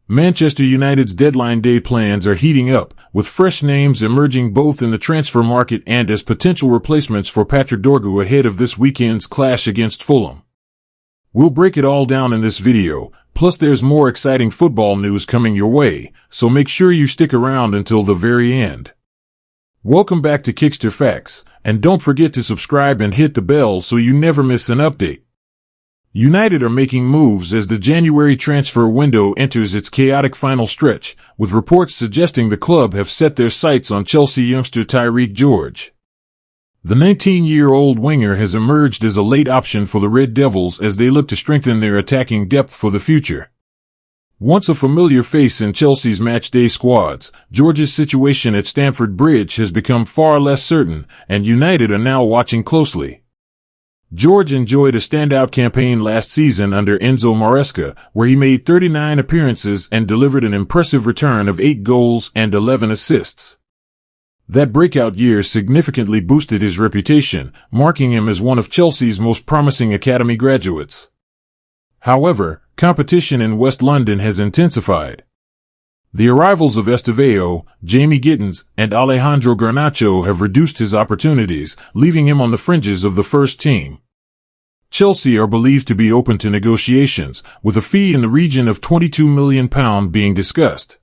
Manchester United's deadline day plans are heating up, with fresh names emerging both in the transfer market and as potential replacements for Patrick Dorgu ahead of this weekend's clash against Fulham. We'll break it all down in this video, plus there's more exciting football news coming your way, so make sure you stick around until the very end. Welcome back to Kickster Facts, and don't forget to subscribe and hit the bell so you never miss an update. United are making moves as the January transfer window enters its chaotic final stretch, with reports suggesting the club have set their sights on Chelsea youngster Tyreek George. The 19-year-old winger has emerged as a late option for the Red Devils as they look to strengthen their attacking depth for the future. Once a familiar face in Chelsea's matchday squads, George's situation at Stamford Bridge has become far less certain, and United are now watching closely. George enjoyed a standout campaign last season under Enzo Maresca, where he made 39 appearances and delivered an impressive return of 8 goals and 11 assists. That breakout year significantly boosted his reputation, marking him as one of Chelsea's most promising academy graduates. However, competition in West London has intensified. The arrivals of Estevao, Jamie Gittins, and Alejandro Garnacho have reduced his opportunities, leaving him on the fringes of the first team. Chelsea are believed to be open to negotiations, with a fee in the region of £22 million being discussed.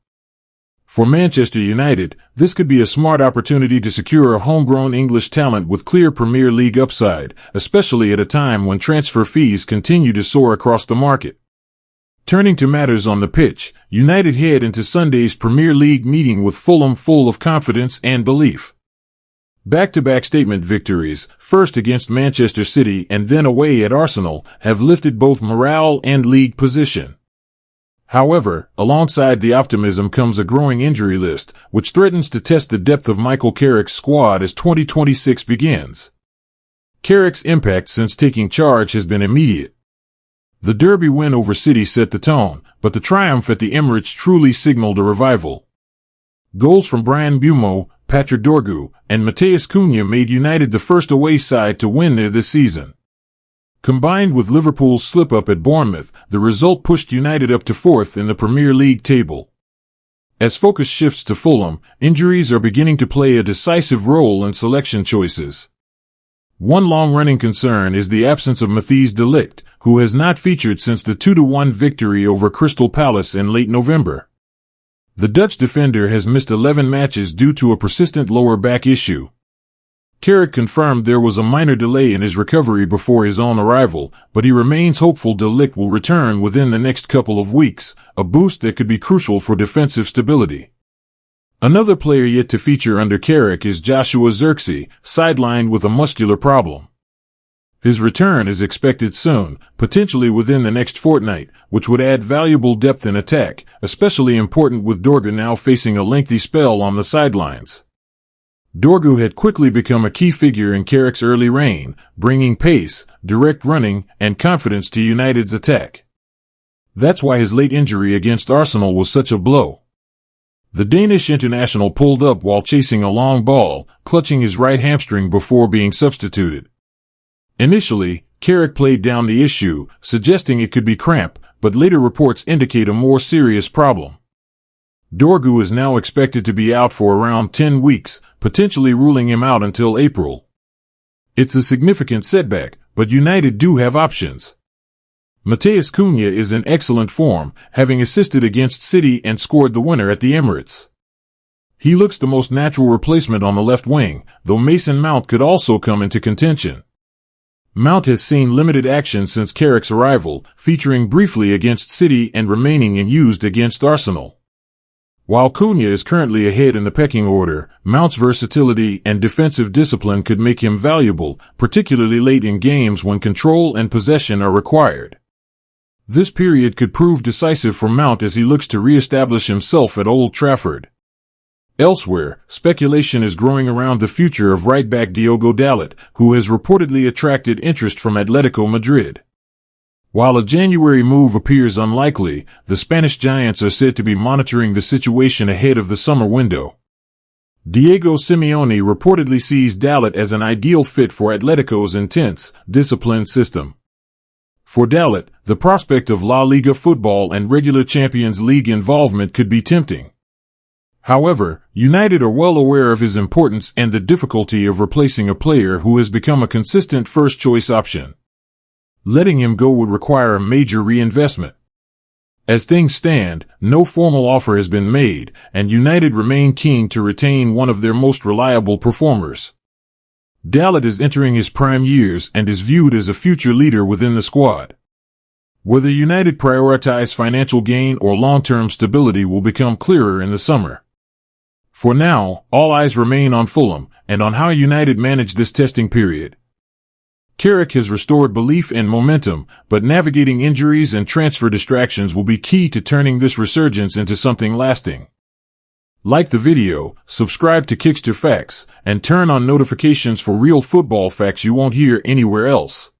For Manchester United, this could be a smart opportunity to secure a homegrown English talent with clear Premier League upside, especially at a time when transfer fees continue to soar across the market. Turning to matters on the pitch, United head into Sunday's Premier League meeting with Fulham full of confidence and belief. Back-to-back statement victories, first against Manchester City and then away at Arsenal, have lifted both morale and league position. However, alongside the optimism comes a growing injury list, which threatens to test the depth of Michael Carrick's squad as 2026 begins. Carrick's impact since taking charge has been immediate. The Derby win over City set the tone, but the triumph at the Emirates truly signaled a revival. Goals from Bryan Mbeumo, Patrick Dorgu, and Matheus Cunha made United the first away side to win there this season. Combined with Liverpool's slip-up at Bournemouth, the result pushed United up to 4th in the Premier League table. As focus shifts to Fulham, injuries are beginning to play a decisive role in selection choices. One long-running concern is the absence of Matthijs de Ligt, who has not featured since the 2-1 victory over Crystal Palace in late November. The Dutch defender has missed 11 matches due to a persistent lower back issue. Carrick confirmed there was a minor delay in his recovery before his own arrival, but he remains hopeful de Ligt will return within the next couple of weeks, a boost that could be crucial for defensive stability. Another player yet to feature under Carrick is Joshua Zirkzee, sidelined with a muscular problem. His return is expected soon, potentially within the next fortnight, which would add valuable depth in attack, especially important with Dorgu now facing a lengthy spell on the sidelines. Dorgu had quickly become a key figure in Carrick's early reign, bringing pace, direct running, and confidence to United's attack. That's why his late injury against Arsenal was such a blow. The Danish international pulled up while chasing a long ball, clutching his right hamstring before being substituted. Initially, Carrick played down the issue, suggesting it could be cramp, but later reports indicate a more serious problem. Dorgu is now expected to be out for around 10 weeks, potentially ruling him out until April. It's a significant setback, but United do have options. Matheus Cunha is in excellent form, having assisted against City and scored the winner at the Emirates. He looks the most natural replacement on the left wing, though Mason Mount could also come into contention. Mount has seen limited action since Carrick's arrival, featuring briefly against City and remaining unused against Arsenal. While Cunha is currently ahead in the pecking order, Mount's versatility and defensive discipline could make him valuable, particularly late in games when control and possession are required. This period could prove decisive for Mount as he looks to re-establish himself at Old Trafford. Elsewhere, speculation is growing around the future of right-back Diogo Dalot, who has reportedly attracted interest from Atletico Madrid. While a January move appears unlikely, the Spanish giants are said to be monitoring the situation ahead of the summer window. Diego Simeone reportedly sees Dalot as an ideal fit for Atletico's intense, disciplined system. For Dalot, the prospect of La Liga football and regular Champions League involvement could be tempting. However, United are well aware of his importance and the difficulty of replacing a player who has become a consistent first-choice option. Letting him go would require a major reinvestment. As things stand, no formal offer has been made, and United remain keen to retain one of their most reliable performers. Dalot is entering his prime years and is viewed as a future leader within the squad. Whether United prioritize financial gain or long-term stability will become clearer in the summer. For now, all eyes remain on Fulham and on how United manage this testing period. Erik has restored belief and momentum, but navigating injuries and transfer distractions will be key to turning this resurgence into something lasting. Like the video, subscribe to Kickster Facts, and turn on notifications for real football facts you won't hear anywhere else.